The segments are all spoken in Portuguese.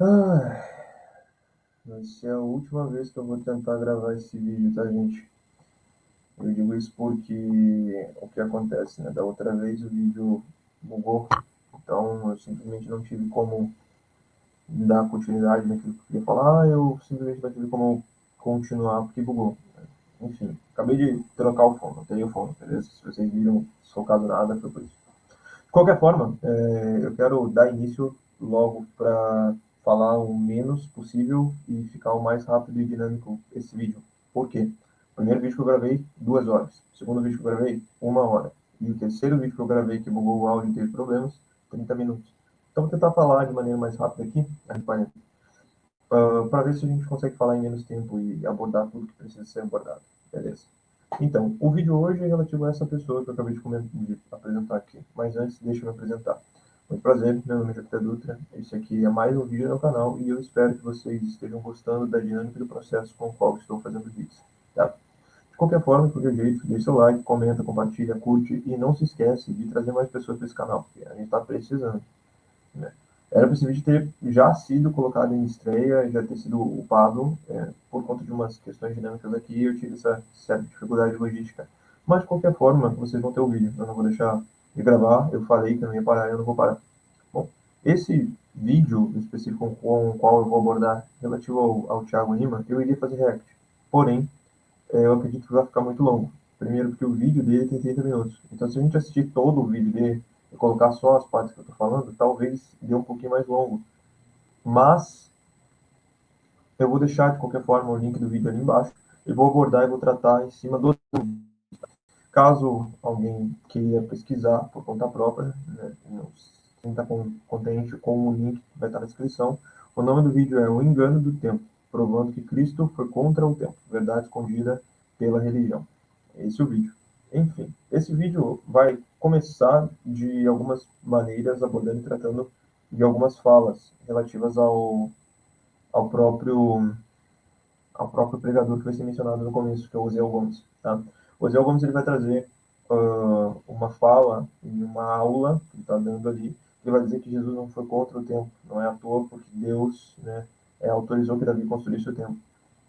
Ah, vai ser a última vez que eu vou tentar gravar esse vídeo, tá, gente? Eu digo isso porque o que acontece, né? Da outra vez o vídeo bugou, então eu simplesmente não tive como dar continuidade naquilo que eu queria falar, eu simplesmente não tive como continuar porque bugou. Enfim, acabei de trocar o fone, não tenho o fone, beleza? Se vocês viram socado nada, foi por isso. De qualquer forma, eu quero dar início logo para falar o menos possível e ficar o mais rápido e dinâmico esse vídeo. Por quê? O primeiro vídeo que eu gravei, 2 horas. O segundo vídeo que eu gravei, 1 hora. E o terceiro vídeo que eu gravei, que bugou o áudio e teve problemas, 30 minutos. Então, vou tentar falar de maneira mais rápida aqui, para ver se a gente consegue falar em menos tempo e abordar tudo que precisa ser abordado. Beleza? Então, o vídeo hoje é relativo a essa pessoa que eu acabei de apresentar aqui. Mas antes, deixa eu me apresentar. Muito prazer, meu nome é Jupiter Dutra. Esse aqui é mais um vídeo no canal e eu espero que vocês estejam gostando da dinâmica do processo com o qual estou fazendo vídeos. Tá? De qualquer forma, de qualquer jeito, deixa seu like, comenta, compartilha, curte e não se esquece de trazer mais pessoas para esse canal, porque a gente está precisando. Né? Era para esse vídeo ter já sido colocado em estreia, já ter sido upado, por conta de umas questões dinâmicas aqui, eu tive essa certa dificuldade logística. Mas, de qualquer forma, vocês vão ter o vídeo, eu não vou deixar de gravar, eu falei que eu não ia parar, eu não vou parar. Bom, esse vídeo específico com o qual eu vou abordar, relativo ao Thiago Lima, eu iria fazer react. Porém, eu acredito que vai ficar muito longo. Primeiro porque o vídeo dele tem 30 minutos. Então, se a gente assistir todo o vídeo dele e colocar só as partes que eu estou falando, talvez dê um pouquinho mais longo. Mas eu vou deixar, de qualquer forma, o link do vídeo ali embaixo e vou abordar e vou tratar em cima do... Caso alguém queira pesquisar por conta própria, né, não se sinta contente com o link que vai estar na descrição, o nome do vídeo é O Engano do Tempo, provando que Cristo foi contra o tempo, verdade escondida pela religião. Esse é o vídeo. Enfim, esse vídeo vai começar de algumas maneiras abordando e tratando de algumas falas relativas ao próprio ao próprio pregador que vai ser mencionado no começo, que é o Osiel Gomes. Tá? O Osiel Gomes ele vai trazer uma fala em uma aula que ele está dando ali. Ele vai dizer que Jesus não foi contra o templo, não é à toa, porque Deus, né, autorizou que Davi construísse o templo.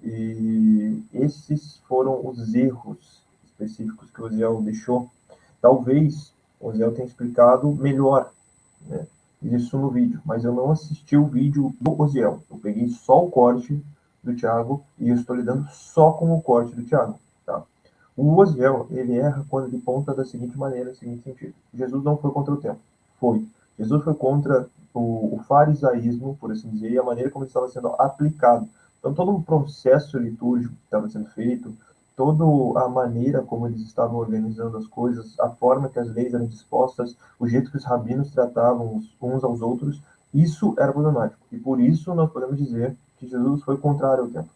E esses foram os erros específicos que o Osiel deixou. Talvez o Osiel tenha explicado melhor, né, isso no vídeo, mas eu não assisti o vídeo do Osiel. Eu peguei só o corte do Thiago e eu estou lidando só com o corte do Thiago. Tá? O Osiel, ele erra quando ele ponta da seguinte maneira, no seguinte sentido. Jesus não foi contra o tempo. Foi. Jesus foi contra o farisaísmo, por assim dizer, e a maneira como ele estava sendo aplicado. Então, todo o processo litúrgico que estava sendo feito, toda a maneira como eles estavam organizando as coisas, a forma que as leis eram dispostas, o jeito que os rabinos tratavam uns aos outros, isso era problemático. E por isso nós podemos dizer que Jesus foi contrário ao templo.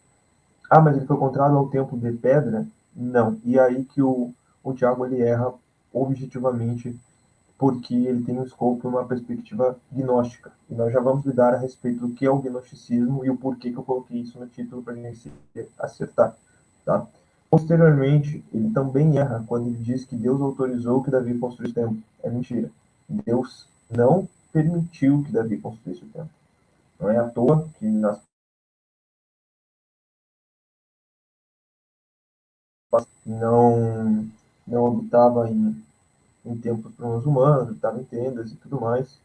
Ah, mas ele foi contrário ao templo de pedra? Não. E aí que o Tiago ele erra objetivamente, porque ele tem um escopo, uma perspectiva gnóstica. E nós já vamos lidar a respeito do que é o gnosticismo e o porquê que eu coloquei isso no título para a gente acertar. Tá? Posteriormente, ele também erra quando ele diz que Deus autorizou que Davi construísse o templo. É mentira. Deus não permitiu que Davi construísse o templo. Não é à toa que nas não não habitava em templos para os humanos, estava em tendas e tudo mais.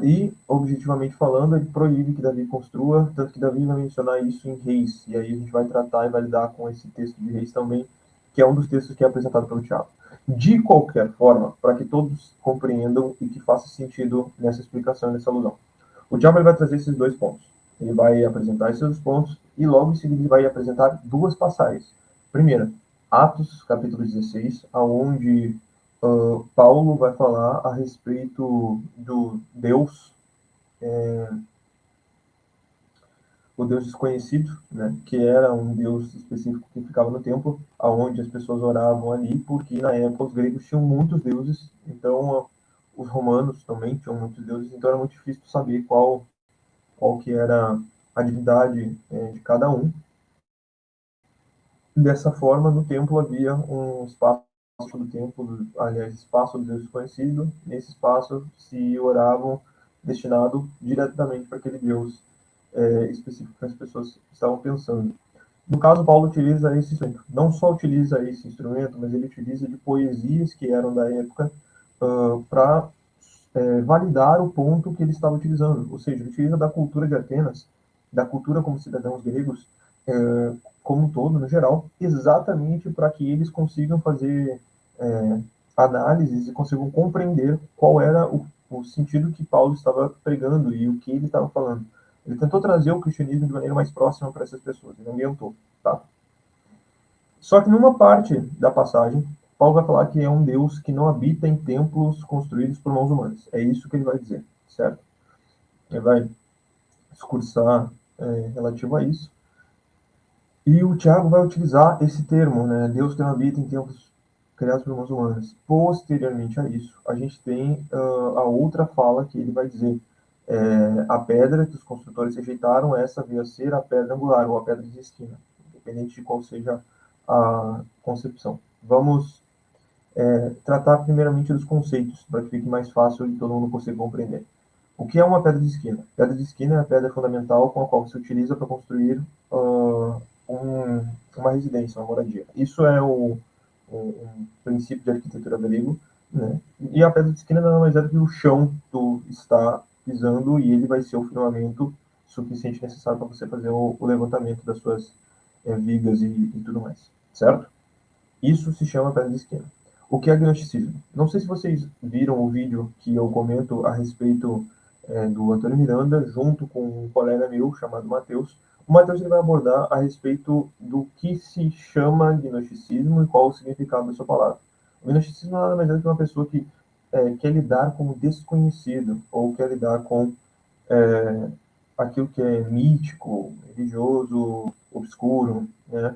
E, objetivamente falando, ele proíbe que Davi construa, tanto que Davi vai mencionar isso em Reis, e aí a gente vai tratar e vai lidar com esse texto de Reis também, que é um dos textos que é apresentado pelo Tiago. De qualquer forma, para que todos compreendam e que faça sentido nessa explicação, nessa alusão. O Tiago vai trazer esses dois pontos. Ele vai apresentar esses dois pontos e logo em seguida ele vai apresentar duas passagens. Primeira, Atos, capítulo 16, aonde Paulo vai falar a respeito do Deus, o Deus desconhecido, né, que era um Deus específico que ficava no templo, aonde as pessoas oravam ali, porque na época os gregos tinham muitos deuses, então os romanos também tinham muitos deuses, então era muito difícil saber qual que era a divindade de cada um. Dessa forma, no templo havia um espaço do templo, aliás, espaço do Deus desconhecido. Nesse espaço se oravam destinado diretamente para aquele Deus específico que as pessoas estavam pensando. No caso, Paulo utiliza esse instrumento. Não só utiliza esse instrumento, mas ele utiliza de poesias que eram da época para validar o ponto que ele estava utilizando. Ou seja, ele utiliza da cultura de Atenas, da cultura como cidadãos gregos, como um todo, no geral, exatamente para que eles consigam fazer análises e consigam compreender qual era o sentido que Paulo estava pregando e o que ele estava falando. Ele tentou trazer o cristianismo de maneira mais próxima para essas pessoas, ele ambientou, tá? Só que numa parte da passagem, Paulo vai falar que é um Deus que não habita em templos construídos por mãos humanas. É isso que ele vai dizer, certo? Ele vai discursar relativo a isso. E o Tiago vai utilizar esse termo, né? Deus que não habita em templos criados por mãos humanas. Posteriormente a isso, a gente tem a outra fala que ele vai dizer: a pedra que os construtores rejeitaram, essa veio a ser a pedra angular ou a pedra de esquina, independente de qual seja a concepção. Vamos tratar primeiramente dos conceitos, para que fique mais fácil de todo mundo conseguir compreender. O que é uma pedra de esquina? Pedra de esquina é a pedra fundamental com a qual se utiliza para construir uma residência, uma moradia. Isso é um princípio de arquitetura grego, né? E a pedra de esquina nada mais é do que o chão que tu está pisando e ele vai ser o firmamento suficiente necessário para você fazer o levantamento das suas vigas e tudo mais, certo? Isso se chama pedra de esquina. O que é gnosticismo? Não sei se vocês viram o vídeo que eu comento a respeito do Antônio Miranda, junto com um colega meu chamado Matheus. O Matheus ele vai abordar a respeito do que se chama gnosticismo e qual o significado da sua palavra. O gnosticismo nada mais é do que uma pessoa que quer lidar com o desconhecido, ou quer lidar com aquilo que é mítico, religioso, obscuro, né?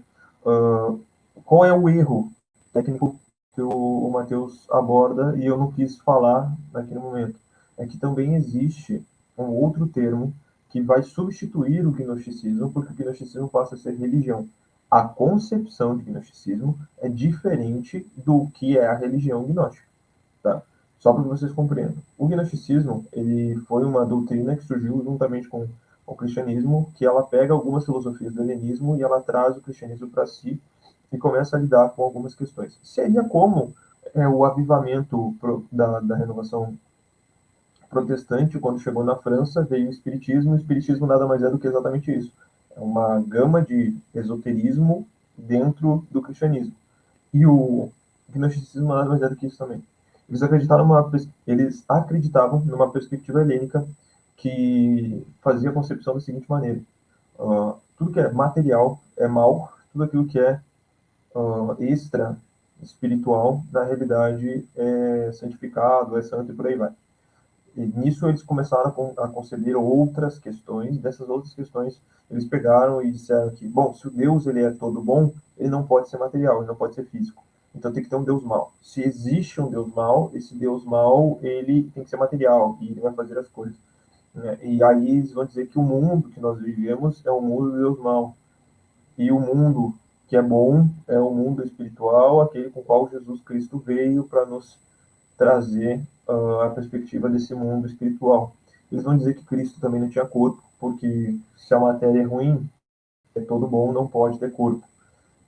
Qual é o erro técnico que o Matheus aborda e eu não quis falar naquele momento? É que também existe um outro termo que vai substituir o gnosticismo, porque o gnosticismo passa a ser religião. A concepção de gnosticismo é diferente do que é a religião gnóstica, tá? Só para que vocês compreendam. O gnosticismo, ele foi uma doutrina que surgiu juntamente com o cristianismo, que ela pega algumas filosofias do helenismo e ela traz o cristianismo para si e começa a lidar com algumas questões. Seria como o avivamento da renovação protestante, quando chegou na França, veio o espiritismo nada mais é do que exatamente isso. É uma gama de esoterismo dentro do cristianismo. E o gnosticismo nada mais é do que isso também. Eles acreditavam numa perspectiva helênica que fazia a concepção da seguinte maneira: tudo que é material é mal, tudo aquilo que é extra espiritual, na realidade é santificado, é santo e por aí vai. E nisso eles começaram a conceber outras questões. Dessas outras questões, eles pegaram e disseram que, bom, se o Deus ele é todo bom, ele não pode ser material, ele não pode ser físico. Então tem que ter um Deus mau. Se existe um Deus mau, esse Deus mau ele tem que ser material e ele vai fazer as coisas, né? E aí eles vão dizer que o mundo que nós vivemos é um mundo de Deus mau. E o mundo que é bom é o mundo espiritual, aquele com o qual Jesus Cristo veio para nos trazer a perspectiva desse mundo espiritual. Eles vão dizer que Cristo também não tinha corpo, porque se a matéria é ruim, é todo bom, não pode ter corpo.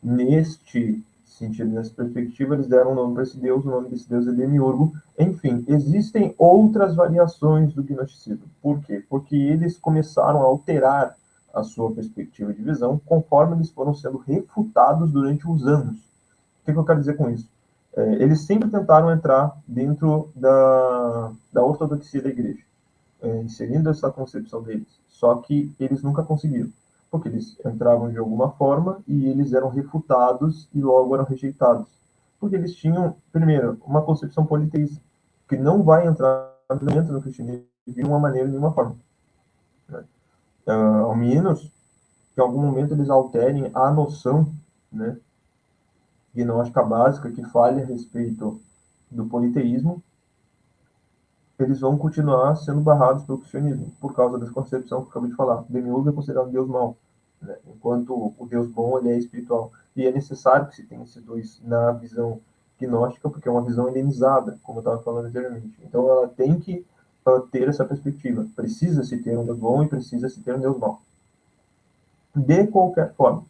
Neste sentido, nessa perspectiva, eles deram um nome para esse Deus, o nome desse Deus é Demiurgo. Enfim, existem outras variações do gnosticismo. Por quê? Porque eles começaram a alterar a sua perspectiva de visão conforme eles foram sendo refutados durante os anos. O que eu quero dizer com isso? Eles sempre tentaram entrar dentro da ortodoxia da igreja, inserindo essa concepção deles. Só que eles nunca conseguiram, porque eles entravam de alguma forma e eles eram refutados e logo eram rejeitados. Porque eles tinham, primeiro, uma concepção politeísta, que não vai entrar no cristianismo de uma maneira, de nenhuma forma, né? Ao menos que em algum momento eles alterem a noção, né, gnóstica básica que fale a respeito do politeísmo, eles vão continuar sendo barrados pelo cristianismo, por causa dessa concepção que eu acabei de falar. Demiurgo é considerado um Deus mau, né? Enquanto o Deus bom ele é espiritual. E é necessário que se tenha esses dois na visão gnóstica, porque é uma visão helenizada, como eu estava falando anteriormente. Então ela tem que ter essa perspectiva. Precisa-se ter um Deus bom e precisa-se ter um Deus mau. De qualquer forma.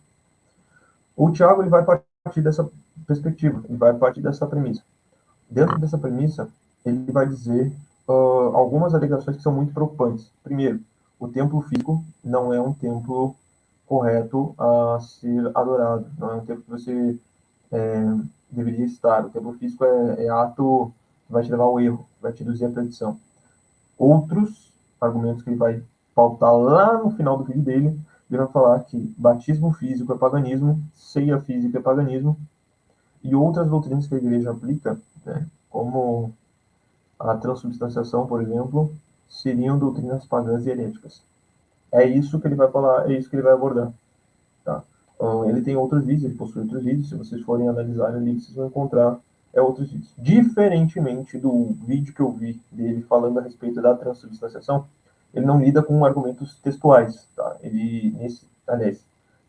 O Tiago ele vai partir dessa perspectiva, ele vai partir dessa premissa. Dentro dessa premissa, ele vai dizer algumas alegações que são muito preocupantes. Primeiro, o templo físico não é um templo correto a ser adorado, não é um templo que você deveria estar. O templo físico é ato que vai te levar ao erro, vai te induzir à perdição. Outros argumentos que ele vai pautar lá no final do vídeo dele, ele vai falar que batismo físico é paganismo, ceia física é paganismo, e outras doutrinas que a igreja aplica, né, como a transubstanciação, por exemplo, seriam doutrinas pagãs e heréticas. É isso que ele vai falar, é isso que ele vai abordar. Tá? Ele tem outros vídeos, ele possui outros vídeos, se vocês forem analisar ali, vocês vão encontrar outros vídeos. Diferentemente do vídeo que eu vi dele falando a respeito da transubstanciação, ele não lida com argumentos textuais. Tá? Aliás,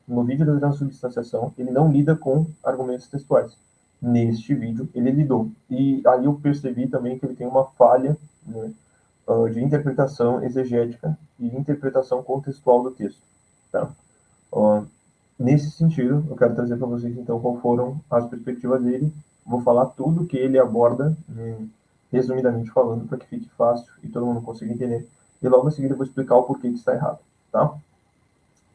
no vídeo da transubstanciação, ele não lida com argumentos textuais. Neste vídeo, ele lidou. E aí eu percebi também que ele tem uma falha, né, de interpretação exegética e interpretação contextual do texto. Tá? Nesse sentido, eu quero trazer para vocês, então, qual foram as perspectivas dele. Vou falar tudo que ele aborda, resumidamente falando, para que fique fácil e todo mundo consiga entender. E logo em seguida eu vou explicar o porquê que está errado, tá?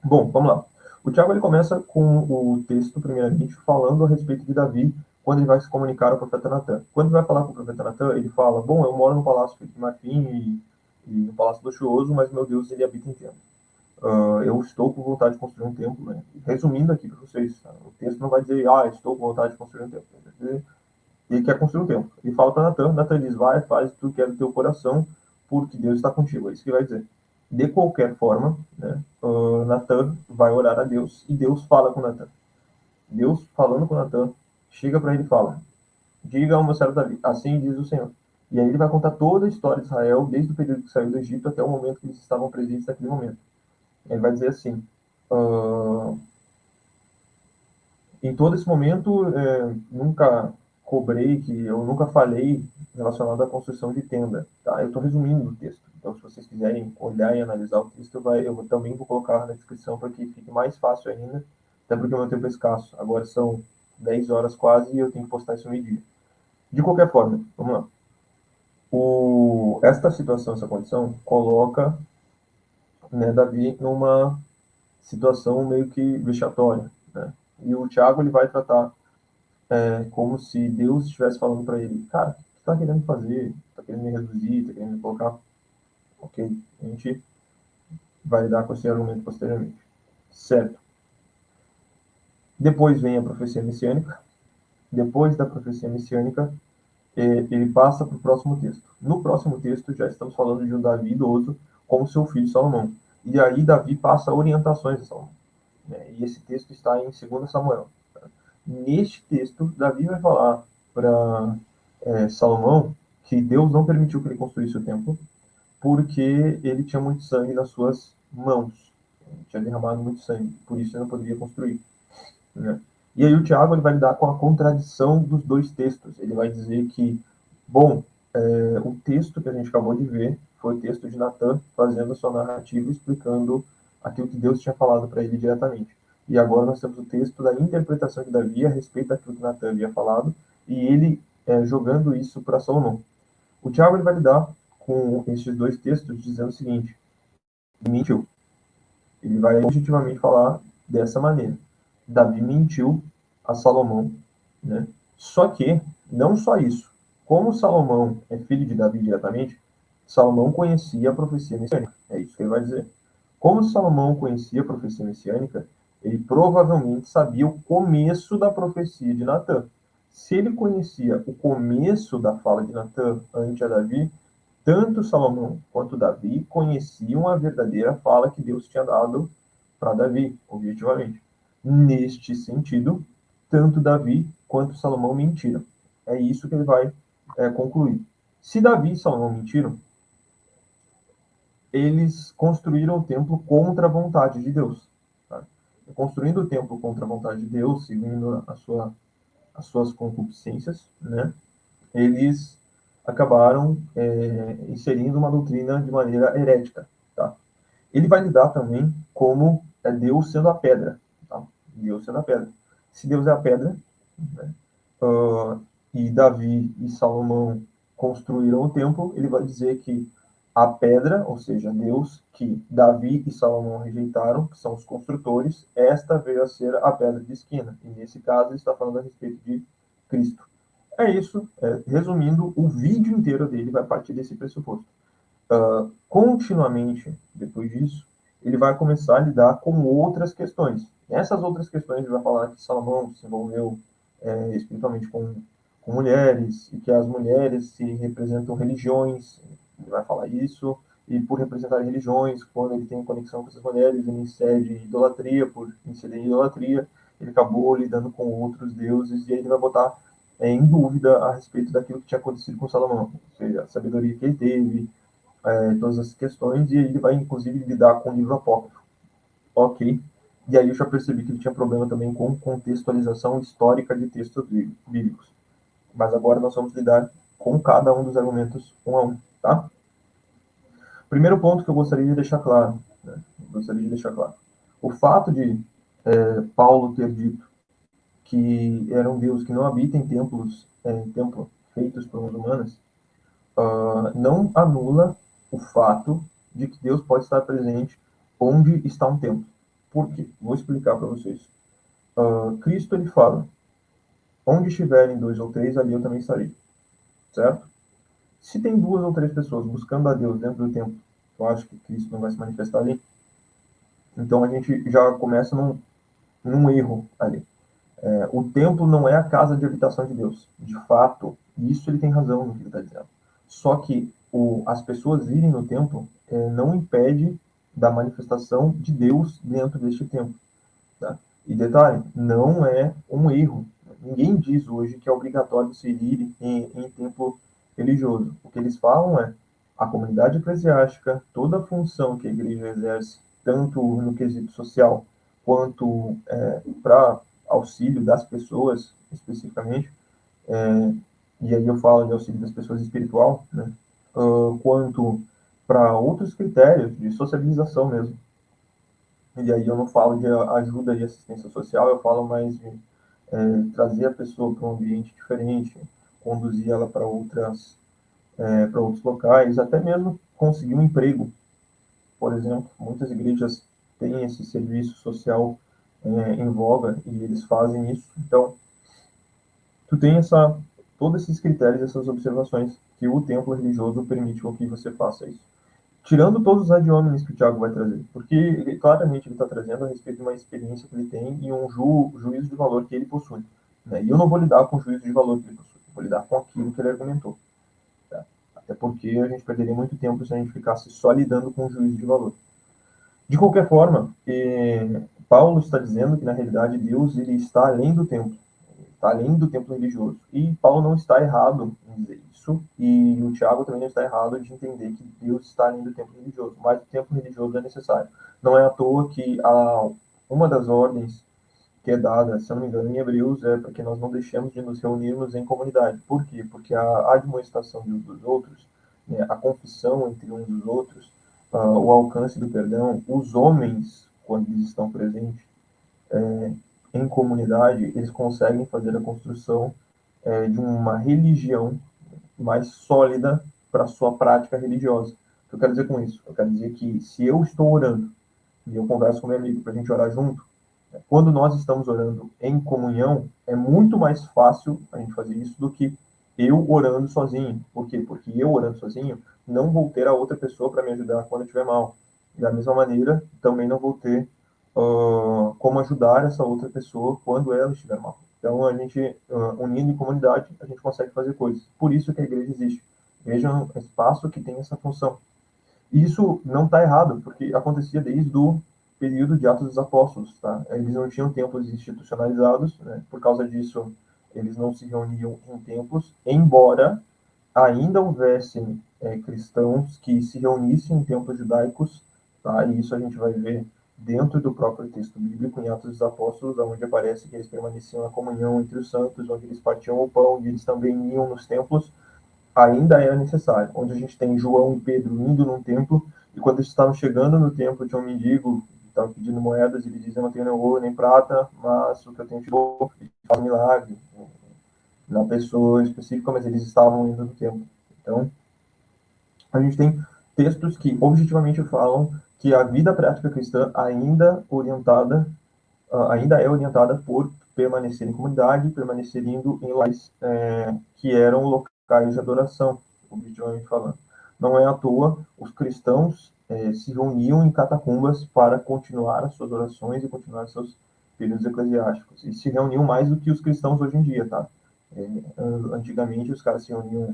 Bom, vamos lá. O Tiago ele começa com o texto, primeiramente, falando a respeito de Davi, quando ele vai se comunicar ao profeta Natan. Quando ele vai falar com o profeta Natan, ele fala, bom, eu moro no palácio de marfim e no palácio luxuoso, mas meu Deus, ele habita em templo. Eu estou com vontade de construir um templo, né? Resumindo aqui para vocês, tá? O texto não vai dizer, estou com vontade de construir um templo. Ele quer construir um templo. Ele fala para Natan, Natan diz, vai, faz o que tu quer do teu coração, porque Deus está contigo. É isso que ele vai dizer. De qualquer forma, né, Natan vai orar a Deus e Deus fala com Natan. Deus, falando com Natan, chega para ele e fala, diga ao meu servo Davi, assim diz o Senhor. E aí ele vai contar toda a história de Israel, desde o período que saiu do Egito até o momento que eles estavam presentes naquele momento. Ele vai dizer assim, em todo esse momento, nunca cobrei, que eu nunca falei relacionado à construção de tenda. Tá? Eu estou resumindo o texto. Então, se vocês quiserem olhar e analisar o texto, também vou colocar na descrição para que fique mais fácil ainda, até porque o meu tempo é escasso. Agora são 10 horas quase e eu tenho que postar isso meio-dia. De qualquer forma, vamos lá. Esta situação, essa condição, coloca, né, Davi numa situação meio que vexatória. Né? E o Tiago ele vai tratar como se Deus estivesse falando para ele, cara, o que você está querendo fazer? Está querendo me reduzir? Está querendo me colocar? Ok, a gente vai lidar com esse argumento posteriormente. Certo. Depois vem a profecia messiânica. Depois da profecia messiânica, ele passa para o próximo texto. No próximo texto, já estamos falando de um Davi idoso com seu filho Salomão. E aí Davi passa orientações a Salomão. Né? E esse texto está em 2 Samuel. Tá? Neste texto, Davi vai falar para Salomão que Deus não permitiu que ele construísse o templo porque ele tinha muito sangue nas suas mãos. Ele tinha derramado muito sangue, por isso ele não poderia construir. Né? E aí o Tiago ele vai lidar com a contradição dos dois textos. Ele vai dizer que, bom, o texto que a gente acabou de ver foi o texto de Natan fazendo a sua narrativa, explicando aquilo que Deus tinha falado para ele diretamente. E agora nós temos o texto da interpretação de Davi a respeito daquilo que Natan havia falado, e ele jogando isso para Salomão. O Tiago ele vai lidar com esses dois textos dizendo o seguinte, mentiu. Ele vai objetivamente falar dessa maneira. Davi mentiu a Salomão, né? Só que, não só isso. Como Salomão é filho de Davi diretamente, Salomão conhecia a profecia messiânica. É isso que ele vai dizer. Como Salomão conhecia a profecia messiânica, ele provavelmente sabia o começo da profecia de Natã. Se ele conhecia o começo da fala de Natã ante a Davi, tanto Salomão quanto Davi conheciam a verdadeira fala que Deus tinha dado para Davi, objetivamente. Neste sentido, tanto Davi quanto Salomão mentiram. É isso que ele vai concluir. Se Davi e Salomão mentiram, eles construíram o templo contra a vontade de Deus. Tá? Construindo o templo contra a vontade de Deus, seguindo as suas concupiscências, né? Eles acabaram inserindo uma doutrina de maneira herética. Tá? Ele vai lidar também como Deus sendo a pedra. Tá? Deus sendo a pedra. Se Deus é a pedra, né, e Davi e Salomão construíram o templo, ele vai dizer que a pedra, ou seja, Deus, que Davi e Salomão rejeitaram, que são os construtores, esta veio a ser a pedra de esquina. E nesse caso ele está falando a respeito de Cristo. É isso. Resumindo, o vídeo inteiro dele vai partir desse pressuposto. Continuamente, depois disso, ele vai começar a lidar com outras questões. Nessas outras questões, ele vai falar que Salomão se envolveu espiritualmente com mulheres, e que as mulheres se representam religiões, ele vai falar isso, e por representar religiões, quando ele tem conexão com essas mulheres, ele incede idolatria, por inceder idolatria, ele acabou lidando com outros deuses, e aí ele vai botar em dúvida a respeito daquilo que tinha acontecido com Salomão, ou seja, a sabedoria que ele teve, todas essas questões, e ele vai, inclusive, lidar com o livro apócrifo. Ok. E aí eu já percebi que ele tinha problema também com contextualização histórica de textos bíblicos. Mas agora nós vamos lidar com cada um dos argumentos um a um, tá? Primeiro ponto que eu gostaria de deixar claro, né? O fato de Paulo ter dito que era um Deus que não habita em templos, feitos por mãos humanas, não anula o fato de que Deus pode estar presente onde está um templo. Por quê? Vou explicar para vocês. Cristo ele fala: onde estiverem dois ou três, ali eu também estarei. Certo? Se tem duas ou três pessoas buscando a Deus dentro do templo, eu acho que Cristo não vai se manifestar ali. Então a gente já começa num erro ali. O templo não é a casa de habitação de Deus. De fato, isso ele tem razão no que ele está dizendo. Só que as pessoas irem no templo não impede da manifestação de Deus dentro deste templo. Tá? E detalhe, não é um erro. Ninguém diz hoje que é obrigatório se ir em templo religioso. O que eles falam é a comunidade eclesiástica, toda a função que a igreja exerce, tanto no quesito social quanto para auxílio das pessoas, especificamente, e aí eu falo de auxílio das pessoas espiritual, né, quanto para outros critérios de socialização mesmo. E aí eu não falo de ajuda e assistência social, eu falo mais de trazer a pessoa para um ambiente diferente, conduzir ela para outros locais, até mesmo conseguir um emprego. Por exemplo, muitas igrejas têm esse serviço social em voga e eles fazem isso. Então, tu tem todos esses critérios, essas observações que o templo religioso permite com que você faça isso. Tirando todos os ad hominems que o Tiago vai trazer, porque claramente ele está trazendo a respeito de uma experiência que ele tem e um juízo de valor que ele possui. Né? E eu não vou lidar com o juízo de valor que ele possui, eu vou lidar com aquilo que ele argumentou. Tá? Até porque a gente perderia muito tempo se a gente ficasse só lidando com o juízo de valor. De qualquer forma, Paulo está dizendo que, na realidade, Deus ele está além do templo. Está além do templo religioso. E Paulo não está errado em dizer isso, e o Tiago também não está errado de entender que Deus está além do templo religioso, mas o templo religioso é necessário. Não é à toa que uma das ordens que é dada, se eu não me engano, em Hebreus, é para que nós não deixemos de nos reunirmos em comunidade. Por quê? Porque a admoestação de uns dos outros, né, a confissão entre uns dos outros, o alcance do perdão, os homens, quando eles estão presentes, em comunidade, eles conseguem fazer a construção de uma religião mais sólida para a sua prática religiosa. O que eu quero dizer com isso? Eu quero dizer que se eu estou orando e eu converso com meu amigo para a gente orar junto, quando nós estamos orando em comunhão, é muito mais fácil a gente fazer isso do que eu orando sozinho. Por quê? Porque eu orando sozinho não vou ter a outra pessoa para me ajudar quando eu estiver mal. E da mesma maneira, também não vou ter como ajudar essa outra pessoa quando ela estiver mal. Então, a gente, unindo em comunidade, a gente consegue fazer coisas. Por isso que a igreja existe. A igreja é um espaço que tem essa função. E isso não está errado, porque acontecia desde o período de Atos dos Apóstolos. Tá? Eles não tinham templos institucionalizados, né? Por causa disso, eles não se reuniam em templos, embora ainda houvessem cristãos que se reunissem em templos judaicos, tá? E isso a gente vai ver dentro do próprio texto bíblico, em Atos dos Apóstolos, onde aparece que eles permaneciam na comunhão entre os santos, onde eles partiam o pão, onde eles também iam nos templos, ainda é necessário. Onde a gente tem João e Pedro indo num templo, e quando eles estavam chegando no templo, tinha um mendigo que estava pedindo moedas, e ele dizia: não tenho nem ouro nem prata, mas o que eu tenho te dou, e faz um milagre na pessoa específica, mas eles estavam indo no templo. Então, a gente tem textos que objetivamente falam que a vida prática cristã ainda é orientada por permanecer em comunidade, permanecer indo em locais que eram locais de adoração, objetivamente falando. Não é à toa, os cristãos se reuniam em catacumbas para continuar as suas orações e continuar seus períodos eclesiásticos. E se reuniam mais do que os cristãos hoje em dia, tá? Antigamente, os caras se reuniam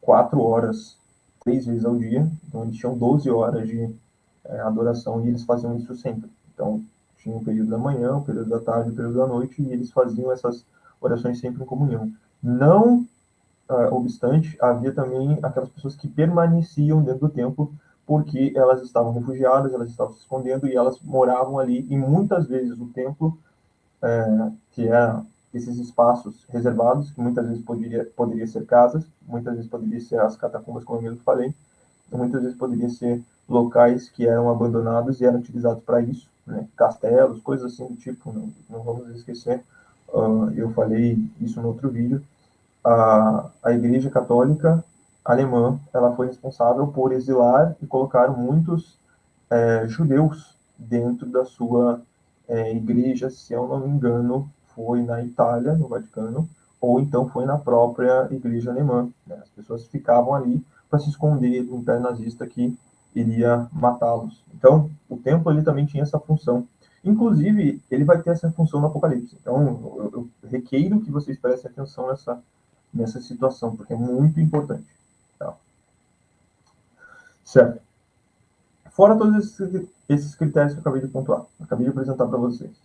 4 horas, 3 vezes ao dia, então eles tinham 12 horas de adoração e eles faziam isso sempre. Então, tinha um período da manhã, um período da tarde, um período da noite, e eles faziam essas orações sempre em comunhão. Não obstante, havia também aquelas pessoas que permaneciam dentro do templo porque elas estavam refugiadas, elas estavam se escondendo e elas moravam ali, e muitas vezes o templo, que é esses espaços reservados, que muitas vezes poderia ser casas, muitas vezes poderia ser as catacumbas, como eu mesmo falei, muitas vezes poderia ser locais que eram abandonados e eram utilizados para isso, né? Castelos, coisas assim do tipo, não vamos esquecer, eu falei isso no outro vídeo, a Igreja Católica Alemã, ela foi responsável por exilar e colocar muitos judeus dentro da sua igreja, se eu não me engano, foi na Itália, no Vaticano, ou então foi na própria igreja alemã, né? As pessoas ficavam ali para se esconder do Império Nazista que iria matá-los. Então, o templo ele também tinha essa função. Inclusive, ele vai ter essa função no Apocalipse. Então, eu requeiro que vocês prestem atenção nessa situação, porque é muito importante. Tá? Certo. Fora todos esses critérios que eu acabei de pontuar, acabei de apresentar para vocês.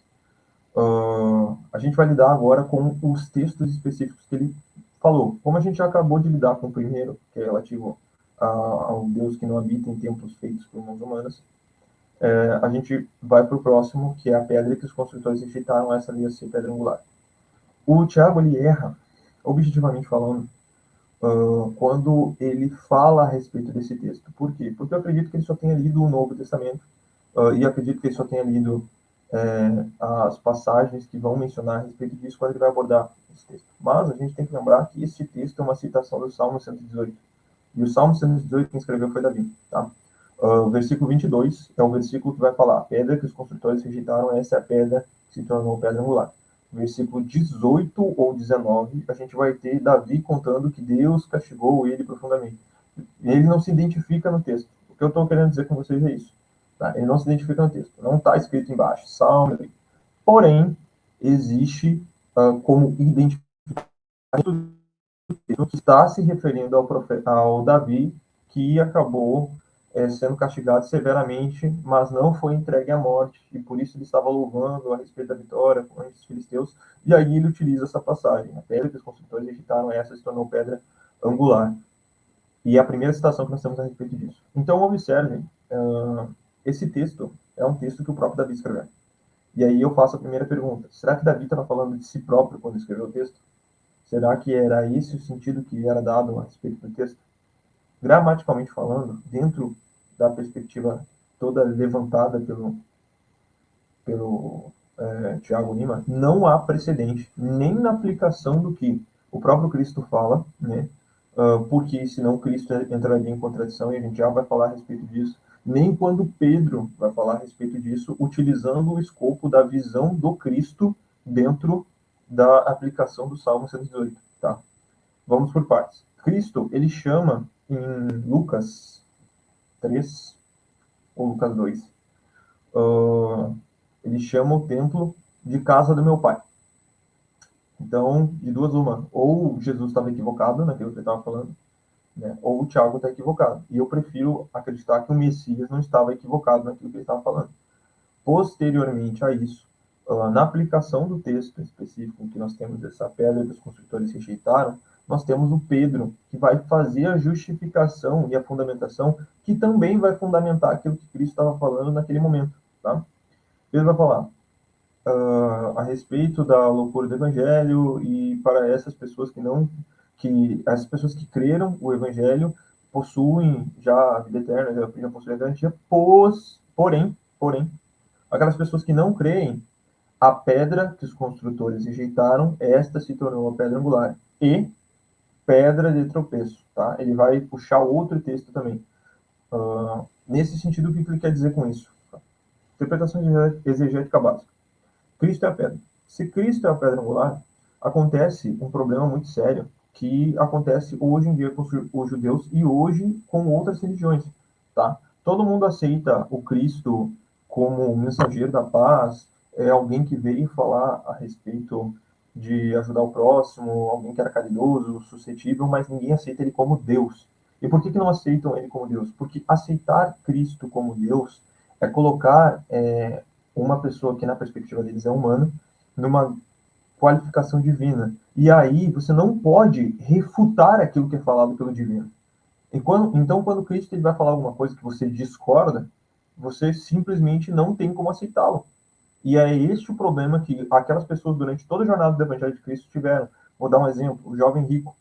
A gente vai lidar agora com os textos específicos que ele falou. Como a gente já acabou de lidar com o primeiro, que é relativo ao Deus que não habita em templos feitos por mãos humanas, a gente vai para o próximo, que é a pedra que os construtores rejeitaram, essa ali a ser pedra angular. O Tiago, ele erra, objetivamente falando, quando ele fala a respeito desse texto. Por quê? Porque eu acredito que ele só tenha lido o Novo Testamento, e acredito que ele só tenha lido as passagens que vão mencionar a respeito disso quando ele vai abordar esse texto. Mas a gente tem que lembrar que esse texto é uma citação do Salmo 118. E o Salmo 118 quem escreveu foi Davi. Tá? O versículo 22 é o versículo que vai falar: a pedra que os construtores rejeitaram, essa é a pedra que se tornou pedra angular. Versículo 18 ou 19, a gente vai ter Davi contando que Deus castigou ele profundamente. Ele não se identifica no texto. O que eu estou querendo dizer com vocês é isso. Tá? Ele não se identifica no texto. Não está escrito embaixo, Salmo. Porém, existe como identificação que está se referindo ao Davi, que acabou sendo castigado severamente, mas não foi entregue à morte, e por isso ele estava louvando a respeito da vitória com os filisteus, e aí ele utiliza essa passagem. A pedra que os construtores rejeitaram, essa se tornou pedra angular. E é a primeira citação que nós temos a respeito disso. Então, observem, esse texto é um texto que o próprio Davi escreveu. E aí eu faço a primeira pergunta: será que Davi estava falando de si próprio quando escreveu o texto? Será que era esse o sentido que era dado a respeito do texto? Gramaticalmente falando, dentro da perspectiva toda levantada pelo Tiago Lima, não há precedente nem na aplicação do que o próprio Cristo fala, né? Porque senão Cristo entraria em contradição, e a gente já vai falar a respeito disso, nem quando Pedro vai falar a respeito disso, utilizando o escopo da visão do Cristo dentro da aplicação do Salmo 118, tá? Vamos por partes. Cristo, ele chama em Lucas 3 ou Lucas 2, ele chama o templo de casa do meu pai. Então, de duas uma, ou Jesus estava equivocado naquilo que ele estava falando, né, ou o Tiago está equivocado. E eu prefiro acreditar que o Messias não estava equivocado naquilo que ele estava falando. Posteriormente a isso, na aplicação do texto específico que nós temos essa pedra que os construtores rejeitaram, nós temos o Pedro, que vai fazer a justificação e a fundamentação, que também vai fundamentar aquilo que Cristo estava falando naquele momento. Tá? Pedro vai falar a respeito da loucura do Evangelho, e para essas pessoas que as pessoas que creram o evangelho possuem já a vida eterna, já possuem a garantia, porém, aquelas pessoas que não creem, a pedra que os construtores rejeitaram, esta se tornou a pedra angular e pedra de tropeço, tá? Ele vai puxar outro texto também. Nesse sentido, o que ele quer dizer com isso? Interpretação exegética básica. Cristo é a pedra. Se Cristo é a pedra angular, acontece um problema muito sério que acontece hoje em dia com os judeus e hoje com outras religiões, tá? Todo mundo aceita o Cristo como mensageiro da paz, é alguém que veio falar a respeito de ajudar o próximo, alguém que era caridoso, suscetível, mas ninguém aceita ele como Deus. E por que não aceitam ele como Deus? Porque aceitar Cristo como Deus é colocar uma pessoa que na perspectiva deles é humana numa qualificação divina. E aí você não pode refutar aquilo que é falado pelo divino. Então, quando Cristo ele vai falar alguma coisa que você discorda, você simplesmente não tem como aceitá-lo. E é este o problema que aquelas pessoas durante toda a jornada do Evangelho de Cristo tiveram. Vou dar um exemplo, o jovem rico.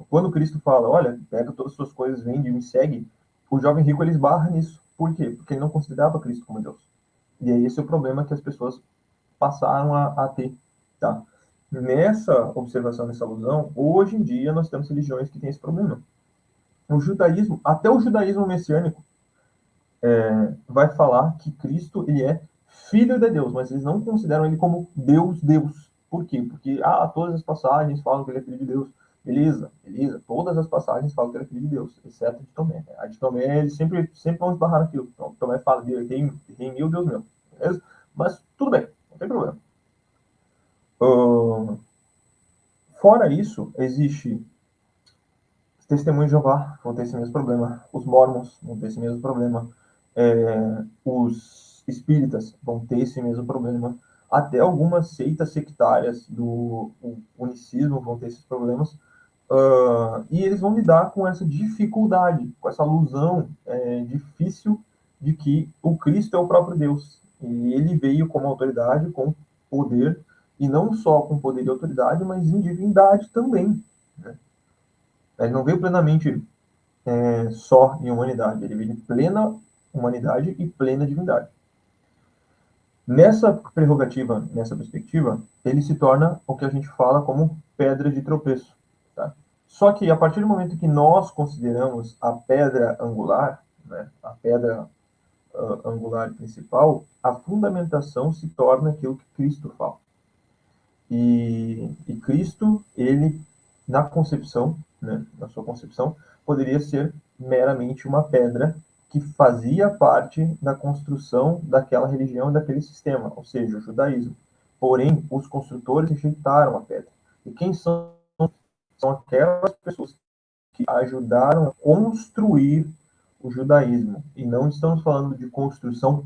Quando Cristo fala, olha, pega todas as suas coisas, vende e me segue, o jovem rico ele esbarra nisso. Por quê? Porque ele não considerava Cristo como Deus. E é esse o problema que as pessoas passaram a ter, tá? Nessa observação, nessa alusão, hoje em dia nós temos religiões que têm esse problema. O judaísmo, até o judaísmo messiânico, vai falar que Cristo ele é filho de Deus, mas eles não consideram ele como Deus, Deus. Por quê? Porque todas as passagens falam que ele é filho de Deus. Beleza, beleza. Todas as passagens falam que ele é filho de Deus, exceto a de Tomé. A de Tomé, eles sempre vão esbarrar naquilo. Então, Tomé fala dele, rei meu, Deus meu. Beleza? Mas tudo bem, não tem problema. Fora isso, existe os testemunhos de Jeová, vão ter esse mesmo problema. Os mormons vão ter esse mesmo problema. Os espíritas vão ter esse mesmo problema. Até algumas seitas sectárias do unicismo vão ter esses problemas. E eles vão lidar com essa dificuldade, com essa alusão difícil de que o Cristo é o próprio Deus. E ele veio como autoridade, com poder, e não só com poder e autoridade, mas em divindade também. Né? Ele não veio plenamente só em humanidade, ele veio em plena humanidade e plena divindade. Nessa prerrogativa, nessa perspectiva, ele se torna o que a gente fala como pedra de tropeço. Tá? Só que a partir do momento que nós consideramos a pedra angular, né, a pedra angular principal, a fundamentação se torna aquilo que Cristo fala. E Cristo, ele, na concepção, né, na sua concepção, poderia ser meramente uma pedra que fazia parte da construção daquela religião, daquele sistema, ou seja, o judaísmo. Porém, os construtores rejeitaram a pedra. E quem são? São aquelas pessoas que ajudaram a construir o judaísmo. E não estamos falando de construção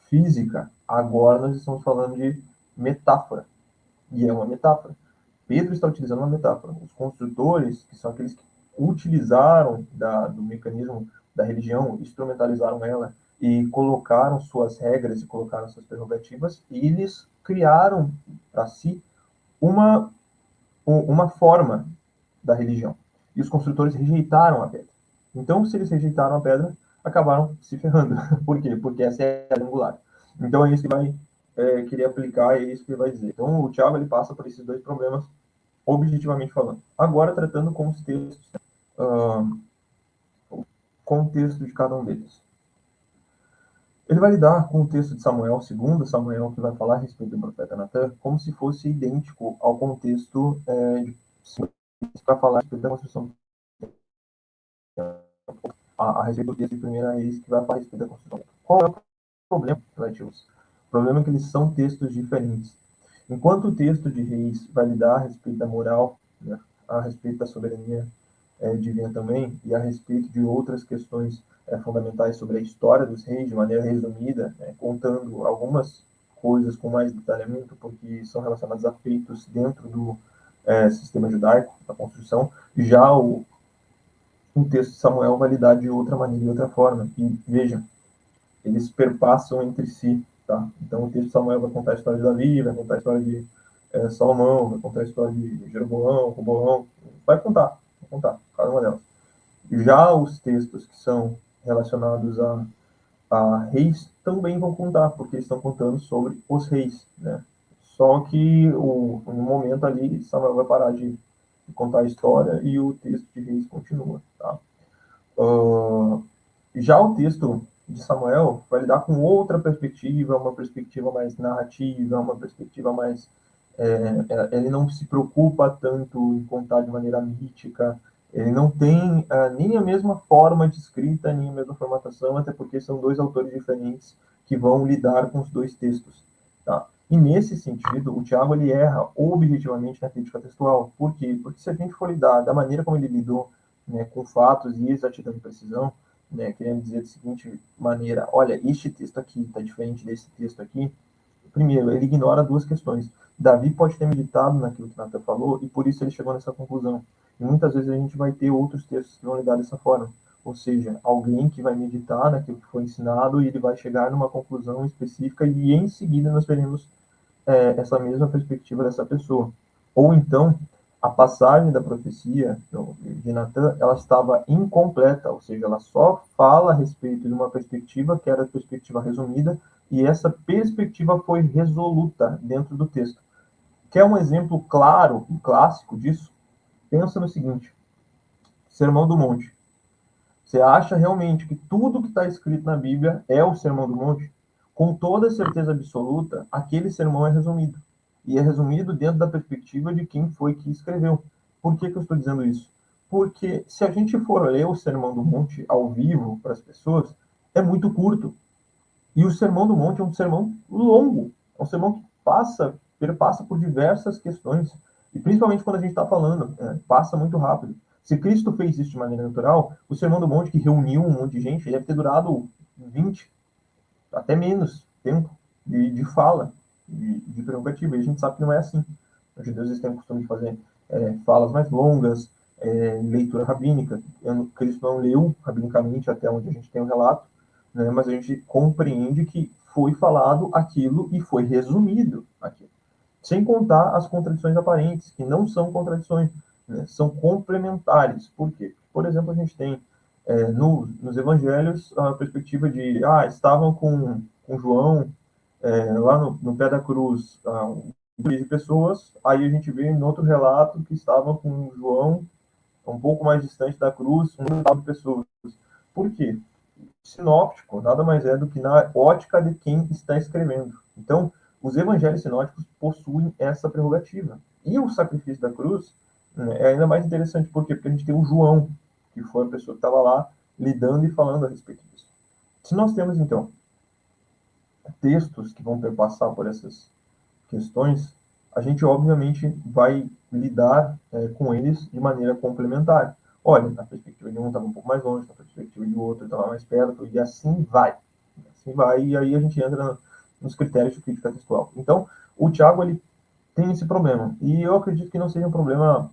física, agora nós estamos falando de metáfora. E é uma metáfora. Pedro está utilizando uma metáfora. Os construtores, que são aqueles que utilizaram do mecanismo da religião, instrumentalizaram ela e colocaram suas regras e colocaram suas prerrogativas, e eles criaram para si uma forma da religião. E os construtores rejeitaram a pedra. Então, se eles rejeitaram a pedra, acabaram se ferrando. Por quê? Porque essa é a angular. Então, é isso que vai querer aplicar, e é isso que ele vai dizer. Então, o Tiago ele passa por esses dois problemas, objetivamente falando. Agora, tratando com os textos, o contexto de cada um deles. Ele vai lidar com o texto de Samuel, segundo Samuel, que vai falar a respeito do profeta Natan, como se fosse idêntico ao contexto para falar a respeito da construção a respeito do texto de Primeira Reis, que vai falar a respeito da construção. Qual é o problema relativos? O problema é que eles são textos diferentes. Enquanto o texto de Reis vai lidar a respeito da moral, né, a respeito da soberania divina também, e a respeito de outras questões fundamentais sobre a história dos reis, de maneira resumida, contando algumas coisas com mais detalhamento, porque são relacionadas a feitos dentro do sistema judaico, da construção. Já o texto de Samuel vai lidar de outra maneira, de outra forma. E vejam, eles perpassam entre si, tá? Então o texto de Samuel vai contar a história de Davi, vai contar a história de Salomão, vai contar a história de Jeroboão, Roboão, vai contar. Vou contar cada uma delas. Já os textos que são relacionados a reis também vão contar, porque estão contando sobre os reis, né? Só que no momento ali, Samuel vai parar de contar a história e o texto de reis continua, tá? Já o texto de Samuel vai lidar com outra perspectiva, uma perspectiva mais narrativa, uma perspectiva mais ele não se preocupa tanto em contar de maneira mítica, ele não tem nem a mesma forma de escrita, nem a mesma formatação, até porque são dois autores diferentes que vão lidar com os dois textos. Tá? E nesse sentido, o Tiago ele erra objetivamente na crítica textual. Por quê? Porque se a gente for lidar da maneira como ele lidou, né, com fatos e exatidão e precisão, né, querendo dizer da seguinte maneira: olha, este texto aqui está diferente desse texto aqui. Primeiro, ele ignora duas questões. Davi pode ter meditado naquilo que Natan falou e por isso ele chegou nessa conclusão. E muitas vezes a gente vai ter outros textos que vão lidar dessa forma. Ou seja, alguém que vai meditar naquilo que foi ensinado e ele vai chegar numa conclusão específica e em seguida nós veremos essa mesma perspectiva dessa pessoa. Ou então, a passagem da profecia de Natan, ela estava incompleta, ou seja, ela só fala a respeito de uma perspectiva que era a perspectiva resumida, e essa perspectiva foi resoluta dentro do texto. Quer um exemplo claro e clássico disso? Pensa no seguinte: Sermão do Monte. Você acha realmente que tudo que está escrito na Bíblia é o Sermão do Monte? Com toda certeza absoluta, aquele sermão é resumido. E é resumido dentro da perspectiva de quem foi que escreveu. Por que eu estou dizendo isso? Porque se a gente for ler o Sermão do Monte ao vivo para as pessoas, é muito curto. E o Sermão do Monte é um sermão longo. É um sermão que perpassa por diversas questões. E principalmente quando a gente está falando, passa muito rápido. Se Cristo fez isso de maneira natural, o Sermão do Monte, que reuniu um monte de gente, deve ter durado 20, até menos tempo de fala, de prerrogativa. E a gente sabe que não é assim. Os judeus eles têm o costume de fazer falas mais longas, leitura rabínica. Cristo não leu rabinicamente até onde a gente tem o relato, né, mas a gente compreende que foi falado aquilo e foi resumido aquilo. Sem contar as contradições aparentes, que não são contradições, né, são complementares. Por quê? Por exemplo, a gente tem nos evangelhos a perspectiva de estavam com João lá no pé da cruz um grupo de pessoas, aí a gente vê em outro relato que estavam com João um pouco mais distante da cruz, um grupo de pessoas. Por quê? Sinóptico nada mais é do que na ótica de quem está escrevendo. Então, os evangelhos sinóticos possuem essa prerrogativa. E o sacrifício da cruz, né, é ainda mais interessante. Por quê? Porque a gente tem o João, que foi a pessoa que estava lá lidando e falando a respeito disso. Se nós temos, então, textos que vão perpassar por essas questões, a gente obviamente vai lidar com eles de maneira complementar. Olha, na perspectiva de um estava um pouco mais longe, na perspectiva de outro estava mais perto, e assim vai. Assim vai, e aí a gente entra nos critérios de crítica textual. Então, o Tiago, ele tem esse problema, e eu acredito que não seja um problema,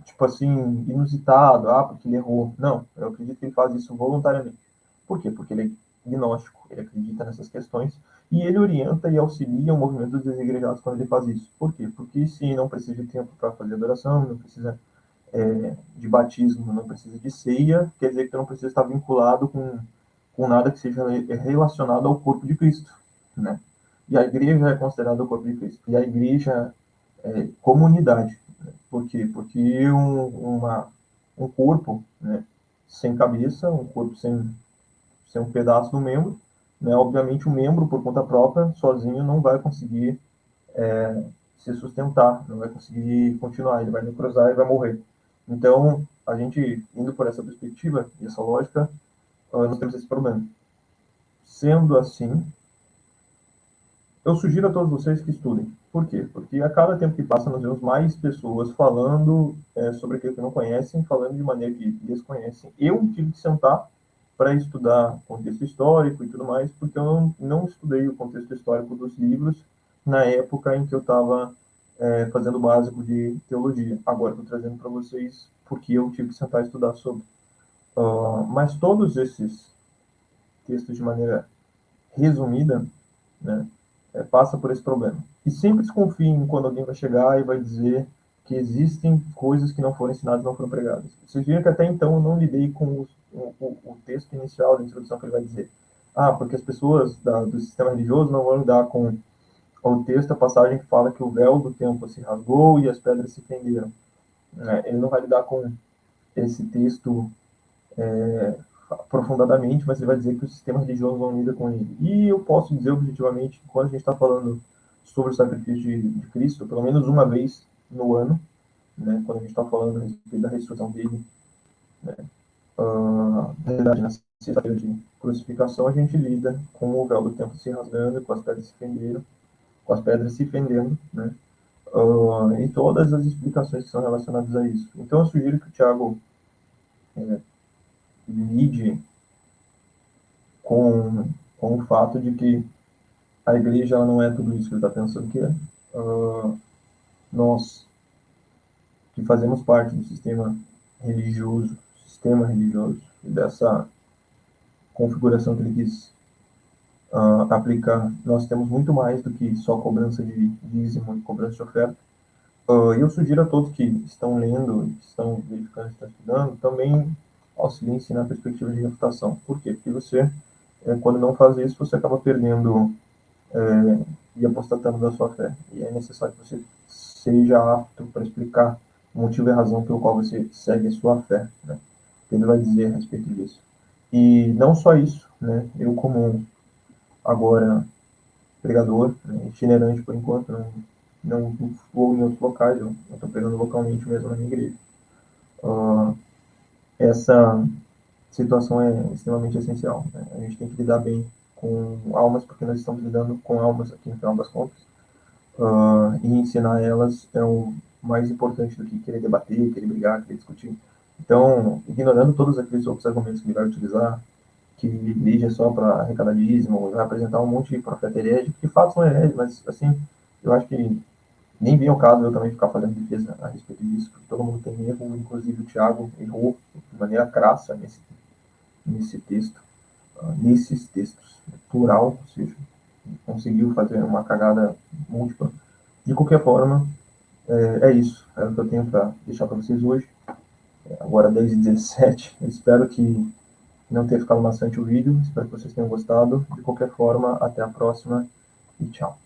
tipo assim, inusitado, porque ele errou. Não, eu acredito que ele faz isso voluntariamente. Por quê? Porque ele é gnóstico, ele acredita nessas questões e ele orienta e auxilia o movimento dos desigrejados quando ele faz isso. Por quê? Porque se não precisa de tempo para fazer adoração, não precisa de batismo, não precisa de ceia, quer dizer que não precisa estar vinculado com nada que seja relacionado ao corpo de Cristo, né? E a igreja é considerada o corpo de Cristo. E a igreja é comunidade. Né? Por quê? Porque um corpo, né, sem cabeça, um corpo sem um pedaço do membro, né, obviamente o membro, por conta própria, sozinho, não vai conseguir se sustentar, não vai conseguir continuar, ele vai necrosar e vai morrer. Então, a gente, indo por essa perspectiva e essa lógica, nós temos esse problema. Sendo assim, eu sugiro a todos vocês que estudem. Por quê? Porque a cada tempo que passa, nós vemos mais pessoas falando sobre aquilo que não conhecem, falando de maneira que desconhecem. Eu tive que sentar para estudar contexto histórico e tudo mais, porque eu não estudei o contexto histórico dos livros na época em que eu estava fazendo o básico de teologia. Agora estou trazendo para vocês porque eu tive que sentar e estudar sobre. Mas todos esses textos de maneira resumida, né, passa por esse problema. E sempre desconfiem quando alguém vai chegar e vai dizer que existem coisas que não foram ensinadas, não foram pregadas. Vocês viram que até então eu não lidei com o texto inicial da introdução que ele vai dizer. Ah, porque as pessoas do sistema religioso não vão lidar com o texto, a passagem que fala que o véu do templo se rasgou e as pedras se fenderam. Ele não vai lidar com esse texto aprofundadamente, mas ele vai dizer que o sistema religioso não lida com ele. E eu posso dizer objetivamente que quando a gente está falando sobre o sacrifício de Cristo, pelo menos uma vez no ano, né, quando a gente está falando a respeito da ressurreição dele, né, na verdade, na sexta-feira de crucificação, a gente lida com o véu do templo se rasgando, com as pedras se fendendo, com as pedras se fendendo, né, e todas as explicações que são relacionadas a isso. Então, eu sugiro que o Tiago lide com o fato de que a igreja ela não é tudo isso que ele está pensando que é. Nós, que fazemos parte do sistema religioso, e dessa configuração que ele quis aplicar, nós temos muito mais do que só cobrança de dízimo e cobrança de oferta. E eu sugiro a todos que estão lendo, que estão verificando, estão estudando, também auxiliem-se na perspectiva de refutação. Por quê? Porque você, quando não faz isso, você acaba perdendo e apostatando da sua fé. E é necessário que você seja apto para explicar o motivo e a razão pelo qual você segue a sua fé, né? Ele vai dizer a respeito disso. E não só isso, né? Eu como agora pregador, né, itinerante por enquanto, não vou em outros locais, eu estou pregando localmente mesmo na minha igreja. Essa situação é extremamente essencial, né? A gente tem que lidar bem com almas, porque nós estamos lidando com almas aqui no final das contas, e ensinar elas é o mais importante do que querer debater, querer brigar, querer discutir. Então, ignorando todos aqueles outros argumentos que ele vai utilizar, que mídia é só para arrecadar dízimo, vai apresentar um monte de profeta herege, que de fato são hereges, mas assim, eu acho que nem vem ao caso eu também ficar fazendo defesa a respeito disso, porque todo mundo tem erro, inclusive o Tiago errou de maneira crassa nesse texto, nesses textos, plural, ou seja, conseguiu fazer uma cagada múltipla. De qualquer forma, é isso. É o que eu tenho para deixar para vocês hoje. Agora 10h17. Eu espero que não tenha ficado maçante o vídeo. Espero que vocês tenham gostado. De qualquer forma, até a próxima e tchau.